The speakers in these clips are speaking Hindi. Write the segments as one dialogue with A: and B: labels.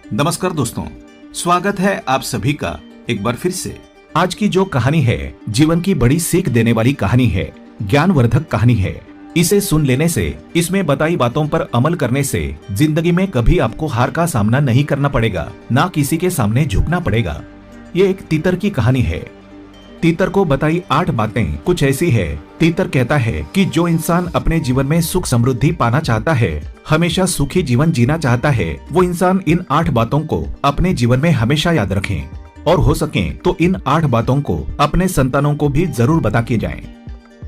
A: नमस्कार दोस्तों, स्वागत है आप सभी का एक बार फिर से। आज की जो कहानी है जीवन की बड़ी सीख देने वाली कहानी है, ज्ञानवर्धक कहानी है। इसे सुन लेने से, इसमें बताई बातों पर अमल करने से जिंदगी में कभी आपको हार का सामना नहीं करना पड़ेगा, ना किसी के सामने झुकना पड़ेगा। ये एक तीतर की कहानी है। तीतर को बताई 8 बातें कुछ ऐसी है। तीतर कहता है कि जो इंसान अपने जीवन में सुख समृद्धि पाना चाहता है, हमेशा सुखी जीवन जीना चाहता है, वो इंसान इन 8 बातों को अपने जीवन में हमेशा याद रखें और हो सके तो इन 8 बातों को अपने संतानों को भी जरूर बता के जाएं।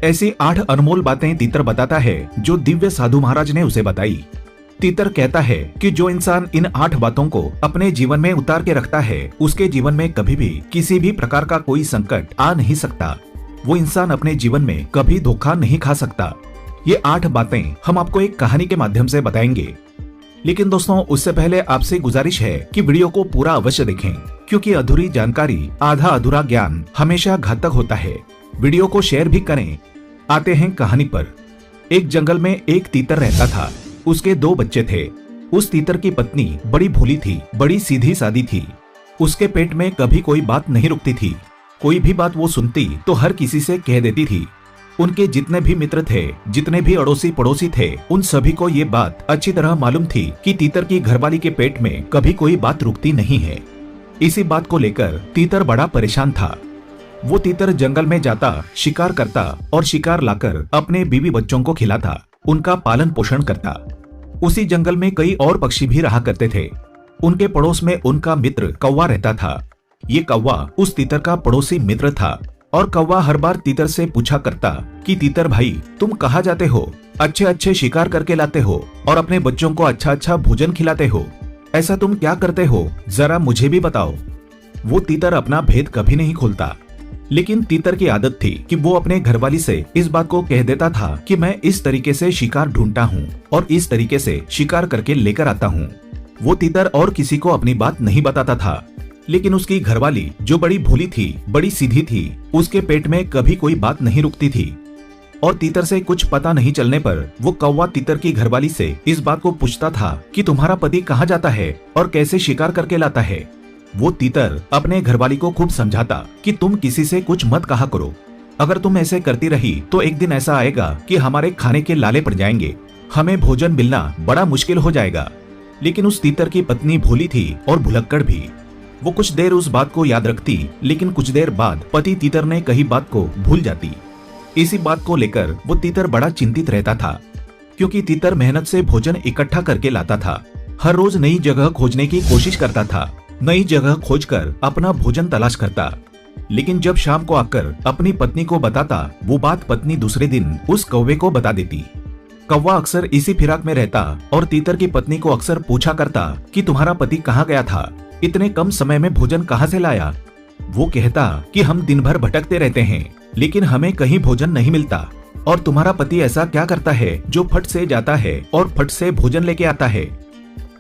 A: ऐसी 8 अनमोल बातें तीतर बताता है जो दिव्य साधु महाराज ने उसे बताई। तीतर कहता है कि जो इंसान इन 8 बातों को अपने जीवन में उतार के रखता है, उसके जीवन में कभी भी किसी भी प्रकार का कोई संकट आ नहीं सकता। वो इंसान अपने जीवन में कभी धोखा नहीं खा सकता। ये 8 बातें हम आपको एक कहानी के माध्यम से बताएंगे। लेकिन दोस्तों, उससे पहले आपसे गुजारिश है कि वीडियो को पूरा अवश्य देखें, क्योंकि अधूरी जानकारी, आधा अधूरा ज्ञान हमेशा घातक होता है। वीडियो को शेयर भी करें। आते हैं कहानी पर। एक जंगल में एक तीतर रहता था। उसके 2 बच्चे थे। उस तीतर की पत्नी बड़ी भोली थी, बड़ी सीधी सादी थी। उसके पेट में कभी कोई बात नहीं रुकती थी। कोई भी बात वो सुनती तो हर किसी से कह देती थी। उनके जितने भी मित्र थे, जितने भी अड़ोसी पड़ोसी थे, उन सभी को ये बात अच्छी तरह मालूम थी कि तीतर की घरवाली के पेट में कभी कोई बात रुकती नहीं है। इसी बात को लेकर तीतर बड़ा परेशान था। वो तीतर जंगल में जाता, शिकार करता और शिकार लाकर अपने बीवी बच्चों को खिलाता, उनका पालन पोषण करता। उसी जंगल में कई और पक्षी भी रहा करते थे। उनके पड़ोस में उनका मित्र कौवा रहता था। ये कौवा उस तीतर का पड़ोसी मित्र था और कौवा हर बार तीतर से पूछा करता कि तीतर भाई, तुम कहाँ जाते हो? अच्छे अच्छे शिकार करके लाते हो और अपने बच्चों को अच्छा अच्छा भोजन खिलाते हो। ऐसा तुम क्या करते हो, जरा मुझे भी बताओ। वो तीतर अपना भेद कभी नहीं खोलता, लेकिन तीतर की आदत थी कि वो अपने घरवाली से इस बात को कह देता था कि मैं इस तरीके से शिकार ढूंढता हूँ और इस तरीके से शिकार करके लेकर आता हूँ। वो तीतर और किसी को अपनी बात नहीं बताता था, लेकिन उसकी घरवाली जो बड़ी भोली थी, बड़ी सीधी थी, उसके पेट में कभी कोई बात नहीं रुकती थी। और तीतर से कुछ पता नहीं चलने पर वो कौवा तीतर की घरवाली से इस बात को पूछता था कि तुम्हारा पति कहाँ जाता है और कैसे शिकार करके लाता है। वो तीतर अपने घरवाली को खूब समझाता कि तुम किसी से कुछ मत कहा करो। अगर तुम ऐसे करती रही तो एक दिन ऐसा आएगा कि हमारे खाने के लाले पड़ जाएंगे, हमें भोजन मिलना बड़ा मुश्किल हो जाएगा। लेकिन उस तीतर की पत्नी भोली थी और भुलक्कड़ भी। वो कुछ देर उस बात को याद रखती, लेकिन कुछ देर बाद पति तीतर ने कही बात को भूल जाती। इसी बात को लेकर वो तीतर बड़ा चिंतित रहता था, क्योंकि तीतर मेहनत से भोजन इकट्ठा करके लाता था। हर रोज नई जगह खोजने की कोशिश करता था, नई जगह खोजकर अपना भोजन तलाश करता। लेकिन जब शाम को आकर अपनी पत्नी को बताता, वो बात पत्नी दूसरे दिन उस कौवे को बता देती। कौवा अक्सर इसी फिराक में रहता और तीतर की पत्नी को अक्सर पूछा करता कि तुम्हारा पति कहाँ गया था, इतने कम समय में भोजन कहाँ से लाया। वो कहता कि हम दिन भर भटकते रहते हैं, लेकिन हमें कहीं भोजन नहीं मिलता, और तुम्हारा पति ऐसा क्या करता है जो फट से जाता है और फट से भोजन लेके आता है।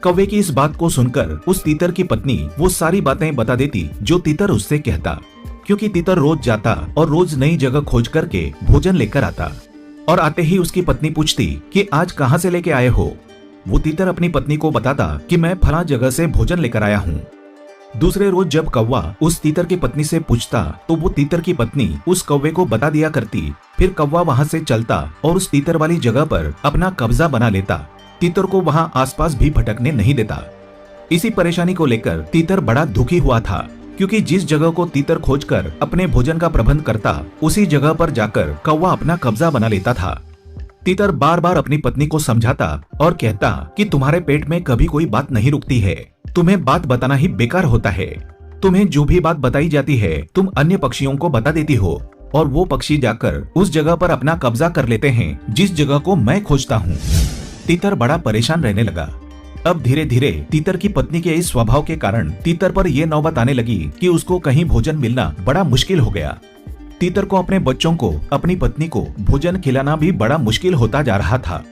A: कौवे की इस बात को सुनकर उस तीतर की पत्नी वो सारी बातें बता देती जो तीतर उससे कहता, क्योंकि तीतर रोज जाता और रोज नई जगह खोज करके भोजन लेकर आता। और आते ही उसकी पत्नी पूछती कि आज कहाँ से लेके आए हो। वो तीतर अपनी पत्नी को बताता कि मैं फला जगह से भोजन लेकर आया हूँ। दूसरे रोज जब कौवा उस तीतर की पत्नी से पूछता तो वो तीतर की पत्नी उस कौवे को बता दिया करती। फिर कौवा वहाँ से चलता और उस तीतर वाली जगह पर अपना कब्जा बना लेता। तीतर को वहाँ आसपास भी भटकने नहीं देता। इसी परेशानी को लेकर तीतर बड़ा दुखी हुआ था, क्योंकि जिस जगह को तीतर खोजकर अपने भोजन का प्रबंध करता, उसी जगह पर जाकर कौवा अपना कब्जा बना लेता था। तीतर बार बार अपनी पत्नी को समझाता और कहता कि तुम्हारे पेट में कभी कोई बात नहीं रुकती है, तुम्हें बात बताना ही बेकार होता है। तुम्हें जो भी बात बताई जाती है तुम अन्य पक्षियों को बता देती हो, और वो पक्षी जाकर उस जगह पर अपना कब्जा कर लेते हैं जिस जगह को मैं खोजता हूँ। तीतर बड़ा परेशान रहने लगा। अब धीरे धीरे तीतर की पत्नी के इस स्वभाव के कारण तीतर पर यह नौबत आने लगी कि उसको कहीं भोजन मिलना बड़ा मुश्किल हो गया। तीतर को अपने बच्चों को, अपनी पत्नी को भोजन खिलाना भी बड़ा मुश्किल होता जा रहा था,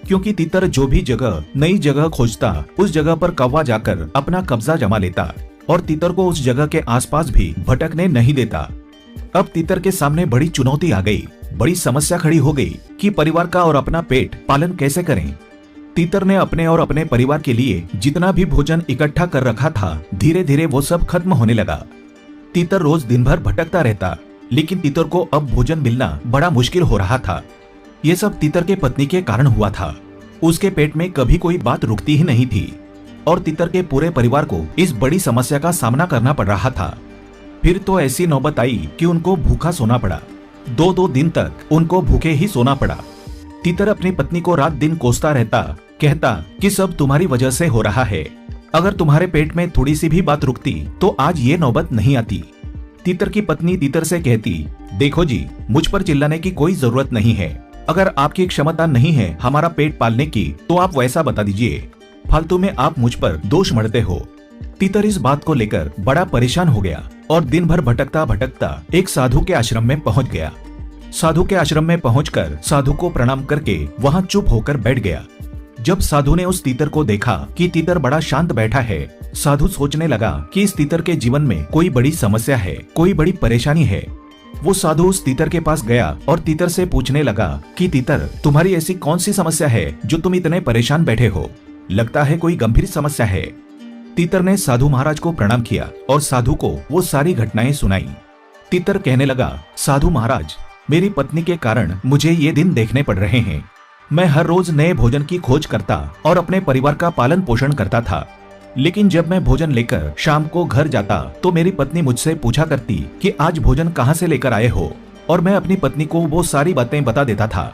A: क्योंकि तीतर जो भी जगह नई जगह खोजता, उस जगह पर कौवा जाकर अपना कब्जा जमा लेता और तीतर को उस जगह के आसपास भी भटकने नहीं देता। अब तीतर के सामने बड़ी चुनौती आ गई, बड़ी समस्या खड़ी हो गई कि परिवार का और अपना पेट पालन कैसे करें। तीतर ने अपने और अपने परिवार के लिए जितना भी भोजन इकट्ठा कर रखा था, धीरे धीरे वो सब खत्म होने लगा। तीतर रोज दिन भर भटकता रहता, लेकिन तीतर को अब भोजन मिलना बड़ा मुश्किल हो रहा था। ये सब तीतर के पत्नी के कारण हुआ था। उसके पेट में कभी कोई बात रुकती ही नहीं थी और तीतर के पूरे परिवार को इस बड़ी समस्या का सामना करना पड़ रहा था। फिर तो ऐसी नौबत आई कि उनको भूखा सोना पड़ा। 2-2 दिन तक उनको भूखे ही सोना पड़ा। तीतर अपनी पत्नी को रात दिन कोसता रहता, कहता कि सब तुम्हारी वजह से हो रहा है। अगर तुम्हारे पेट में थोड़ी सी भी बात रुकती तो आज ये नौबत नहीं आती। तीतर की पत्नी तीतर से कहती, देखो जी, मुझ पर चिल्लाने की कोई जरूरत नहीं है। अगर आपकी क्षमता नहीं है हमारा पेट पालने की तो आप वैसा बता दीजिए। फालतू में आप मुझ पर दोष मढ़ते हो। तीतर इस बात को लेकर बड़ा परेशान हो गया और दिन भर भटकता भटकता एक साधु के आश्रम में पहुंच गया। साधु के आश्रम में पहुंचकर साधु को प्रणाम करके वहां चुप होकर बैठ गया। जब साधु ने उस तीतर को देखा कि तीतर बड़ा शांत बैठा है, साधु सोचने लगा कि इस तीतर के जीवन में कोई बड़ी समस्या है, कोई बड़ी परेशानी है। वो साधु उस तीतर के पास गया और तीतर से पूछने लगा कि तीतर, तुम्हारी ऐसी कौन सी समस्या है जो तुम इतने परेशान बैठे हो? लगता है कोई गंभीर समस्या है। तीतर ने साधु महाराज को प्रणाम किया और साधु को वो सारी घटनाएं सुनाई। तीतर कहने लगा, साधु महाराज, मेरी पत्नी के कारण मुझे ये दिन देखने पड़ रहे हैं। मैं हर रोज नए भोजन की खोज करता और अपने परिवार का पालन पोषण करता था, लेकिन जब मैं भोजन लेकर शाम को घर जाता तो मेरी पत्नी मुझसे पूछा करती कि आज भोजन कहाँ से लेकर आए हो, और मैं अपनी पत्नी को वो सारी बातें बता देता था।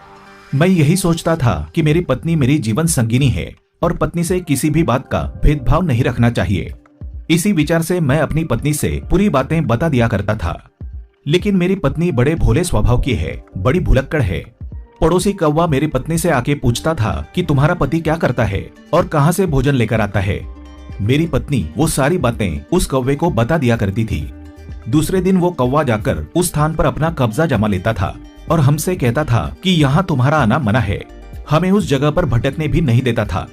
A: मैं यही सोचता था कि मेरी पत्नी मेरी जीवन संगिनी है और पत्नी से किसी भी बात का भेदभाव नहीं रखना चाहिए। इसी विचार से मैं अपनी पत्नी से पूरी बातें बता दिया करता था। लेकिन मेरी पत्नी बड़े भोले स्वभाव की है, बड़ी भुलक्कड़ है। पड़ोसी कौवा मेरी पत्नी से आके पूछता था कि तुम्हारा पति क्या करता है और कहाँ से भोजन लेकर आता है। मेरी पत्नी वो सारी बातें उस कौवे को बता दिया करती थी। दूसरे दिन वो कौवा जाकर उस स्थान पर अपना कब्जा जमा लेता था और हमसे कहता था कि यहाँ तुम्हारा आना मना है। हमें उस जगह पर भटकने भी नहीं देता था।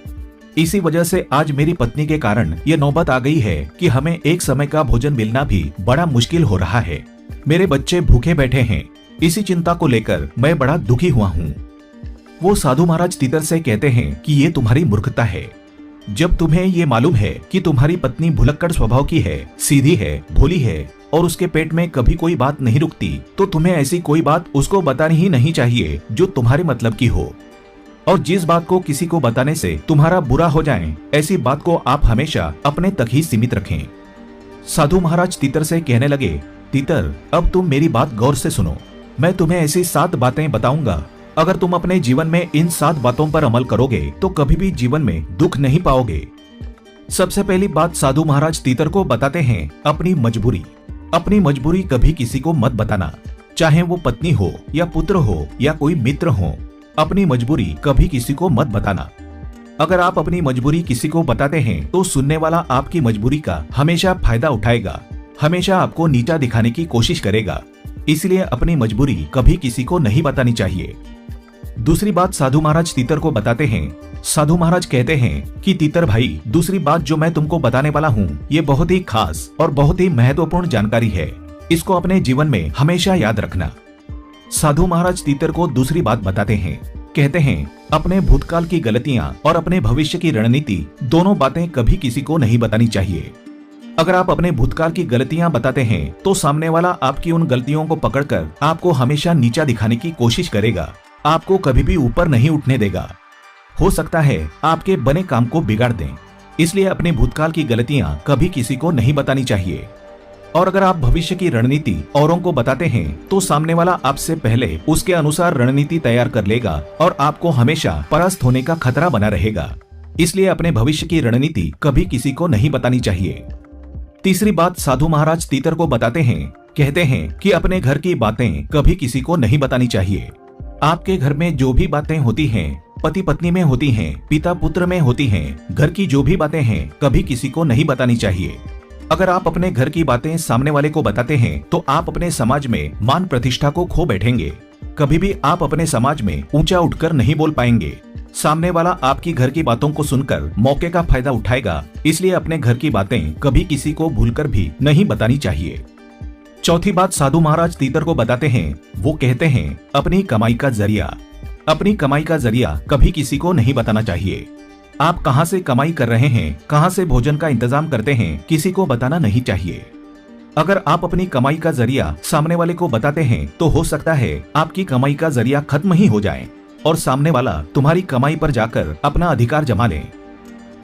A: इसी वजह से आज मेरी पत्नी के कारण ये नौबत आ गई है कि हमें एक समय का भोजन मिलना भी बड़ा मुश्किल हो रहा है। मेरे बच्चे भूखे बैठे हैं। इसी चिंता को लेकर मैं बड़ा दुखी हुआ हूँ। वो साधु महाराज तीतर से कहते हैं कि ये तुम्हारी मूर्खता है। जब तुम्हें ये मालूम है कि तुम्हारी पत्नी भुलक्कड़ स्वभाव की है, सीधी है, भोली है और उसके पेट में कभी कोई बात नहीं रुकती, तो तुम्हें ऐसी कोई बात उसको बतानी ही नहीं चाहिए जो तुम्हारे मतलब की हो। और जिस बात को किसी को बताने से तुम्हारा बुरा हो जाए, ऐसी बात को आप हमेशा अपने तक ही सीमित रखें। साधु महाराज तीतर से कहने लगे, तीतर, अब तुम मेरी बात गौर से सुनो। मैं तुम्हें ऐसी 7 बातें बताऊंगा। अगर तुम अपने जीवन में इन 7 बातों पर अमल करोगे तो कभी भी जीवन में दुख नहीं पाओगे। सबसे पहली बात साधु महाराज तीतर को बताते हैं, अपनी मजबूरी। अपनी मजबूरी कभी किसी को मत बताना, चाहे वो पत्नी हो या पुत्र हो या कोई मित्र हो। अपनी मजबूरी कभी किसी को मत बताना। अगर आप अपनी मजबूरी किसी को बताते हैं तो सुनने वाला आपकी मजबूरी का हमेशा फायदा उठाएगा, हमेशा आपको नीचा दिखाने की कोशिश करेगा। इसलिए अपनी मजबूरी कभी किसी को नहीं बतानी चाहिए। दूसरी बात साधु महाराज तीतर को बताते हैं। साधु महाराज कहते हैं कि तीतर भाई, दूसरी बात जो मैं तुमको बताने वाला हूँ ये बहुत ही खास और बहुत ही महत्वपूर्ण जानकारी है। इसको अपने जीवन में हमेशा याद रखना। साधु महाराज तीतर को दूसरी बात बताते हैं। कहते हैं, अपने भूतकाल की गलतियां और अपने भविष्य की रणनीति दोनों बातें कभी किसी को नहीं बतानी चाहिए। अगर आप अपने भूतकाल की गलतियां बताते हैं तो सामने वाला आपकी उन गलतियों को पकड़कर आपको हमेशा नीचा दिखाने की कोशिश करेगा, आपको कभी भी ऊपर नहीं उठने देगा। हो सकता है आपके बने काम को बिगाड़ दें। इसलिए अपने भूतकाल की गलतियां कभी किसी को नहीं बतानी चाहिए। और अगर आप भविष्य की रणनीति औरों को बताते हैं तो सामने वाला आपसे पहले उसके अनुसार रणनीति तैयार कर लेगा और आपको हमेशा परास्त होने का खतरा बना रहेगा। इसलिए अपने भविष्य की रणनीति कभी किसी को नहीं बतानी चाहिए। तीसरी बात साधु महाराज तीतर को बताते हैं। कहते हैं कि अपने घर की बातें कभी किसी को नहीं बतानी चाहिए। आपके घर में जो भी बातें होती हैं, पति पत्नी में होती हैं, पिता पुत्र में होती हैं, घर की जो भी बातें हैं कभी किसी को नहीं बतानी चाहिए। अगर आप अपने घर की बातें सामने वाले को बताते हैं तो आप अपने समाज में मान प्रतिष्ठा को खो बैठेंगे। कभी भी आप अपने समाज में ऊंचा उठकर नहीं बोल पाएंगे। सामने वाला आपकी घर की बातों को सुनकर मौके का फायदा उठाएगा। इसलिए अपने घर की बातें कभी किसी को भूलकर भी नहीं बतानी चाहिए। चौथी बात साधु महाराज तीतर को बताते हैं। वो कहते हैं, अपनी कमाई का जरिया। अपनी कमाई का जरिया कभी किसी को नहीं बताना चाहिए। आप कहाँ से कमाई कर रहे हैं, कहाँ से भोजन का इंतजाम करते हैं, किसी को बताना नहीं चाहिए। अगर आप अपनी कमाई का जरिया सामने वाले को बताते हैं तो हो सकता है आपकी कमाई का जरिया खत्म ही हो जाए और सामने वाला तुम्हारी कमाई पर जाकर अपना अधिकार जमा ले।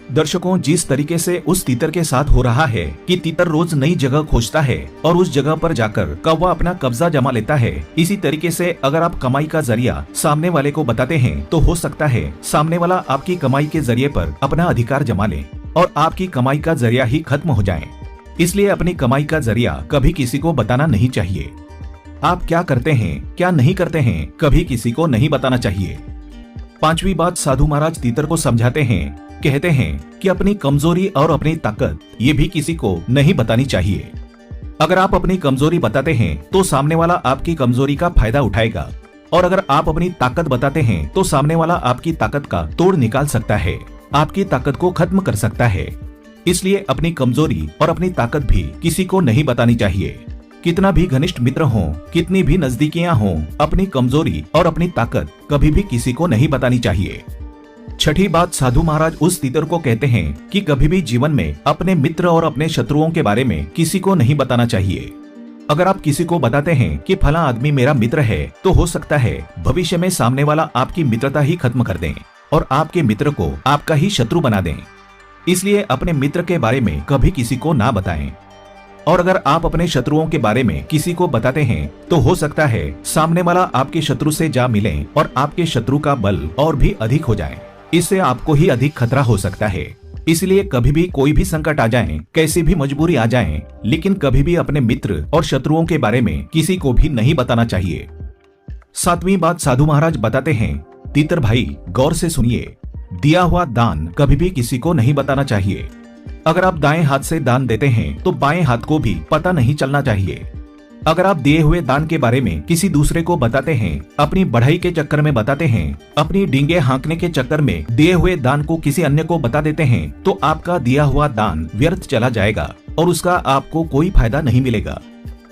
A: दर्शकों, जिस तरीके से उस तीतर के साथ हो रहा है कि तीतर रोज नई जगह खोजता है और उस जगह पर जाकर कौवा अपना कब्जा जमा लेता है, इसी तरीके से अगर आप कमाई का जरिया सामने वाले को बताते हैं तो हो सकता है सामने वाला आपकी कमाई के जरिए पर अपना अधिकार जमा ले और आपकी कमाई का जरिया ही खत्म हो जाए। इसलिए अपनी कमाई का जरिया कभी किसी को बताना नहीं चाहिए। आप क्या करते हैं, क्या नहीं करते हैं, कभी किसी को नहीं बताना चाहिए। पांचवी बात, साधु महाराज तीतर को समझाते हैं, कहते हैं कि अपनी कमजोरी और अपनी ताकत ये भी किसी को नहीं बतानी चाहिए। अगर आप अपनी कमजोरी बताते हैं तो सामने वाला आपकी कमजोरी का फायदा उठाएगा और अगर आप अपनी ताकत बताते हैं तो सामने वाला आपकी ताकत का तोड़ निकाल सकता है, आपकी ताकत को खत्म कर सकता है। इसलिए अपनी कमजोरी और अपनी ताकत भी किसी को नहीं बतानी चाहिए। कितना भी घनिष्ठ मित्र हो, कितनी भी नजदीकियां हो, अपनी कमजोरी और अपनी ताकत कभी भी किसी को नहीं बतानी चाहिए। छठी बात, साधु महाराज उस तीतर को कहते हैं कि कभी भी जीवन में अपने मित्र और अपने शत्रुओं के बारे में किसी को नहीं बताना चाहिए। अगर आप किसी को बताते हैं कि फला आदमी मेरा मित्र है तो हो सकता है भविष्य में सामने वाला आपकी मित्रता ही खत्म कर दें और आपके मित्र को आपका ही शत्रु बना दें। इसलिए अपने मित्र के बारे में कभी किसी को ना बताएं। और अगर आप अपने शत्रुओं के बारे में किसी को बताते हैं तो हो सकता है सामने वाला आपके शत्रु से जा मिले और आपके शत्रु का बल और भी अधिक हो जाए। इससे आपको ही अधिक खतरा हो सकता है। इसलिए कभी भी कोई भी संकट आ जाए, कैसी भी मजबूरी आ जाए, लेकिन कभी भी अपने मित्र और शत्रुओं के बारे में किसी को भी नहीं बताना चाहिए। सातवीं बात, साधु महाराज बताते हैं, तीतर भाई गौर से सुनिए, दिया हुआ दान कभी भी किसी को नहीं बताना चाहिए। अगर आप दाएं हाथ से दान देते हैं तो बाएं हाथ को भी पता नहीं चलना चाहिए। अगर आप दिए हुए दान के बारे में किसी दूसरे को बताते हैं, अपनी बढ़ाई के चक्कर में बताते हैं, अपनी डींगे हाँकने के चक्कर में दिए हुए दान को किसी अन्य को बता देते हैं तो आपका दिया हुआ दान व्यर्थ चला जाएगा और उसका आपको कोई फायदा नहीं मिलेगा।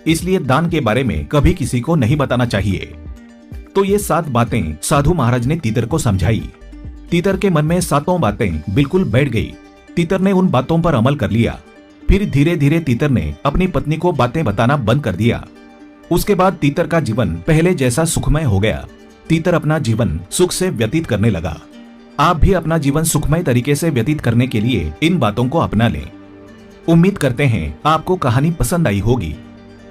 A: इसलिए दान के बारे में कभी किसी को नहीं बताना चाहिए। तो ये 7 बातें साधु महाराज ने तीतर को समझाई। तीतर के मन में 7 बातें बिल्कुल बैठ गई। तीतर ने उन बातों पर अमल कर लिया। फिर धीरे धीरे तीतर ने अपनी पत्नी को बातें बताना बंद कर दिया। उसके बाद तीतर का जीवन पहले जैसा सुखमय हो गया। तीतर अपना जीवन सुख से व्यतीत करने लगा। आप भी अपना जीवन सुखमय तरीके से व्यतीत करने के लिए इन बातों को अपना लें। उम्मीद करते हैं आपको कहानी पसंद आई होगी।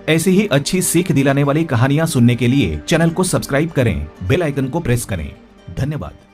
A: ऐसी ही अच्छी सीख दिलाने वाली कहानियां सुनने के लिए चैनल को सब्सक्राइब करें, बेल आइकन को प्रेस करें। धन्यवाद।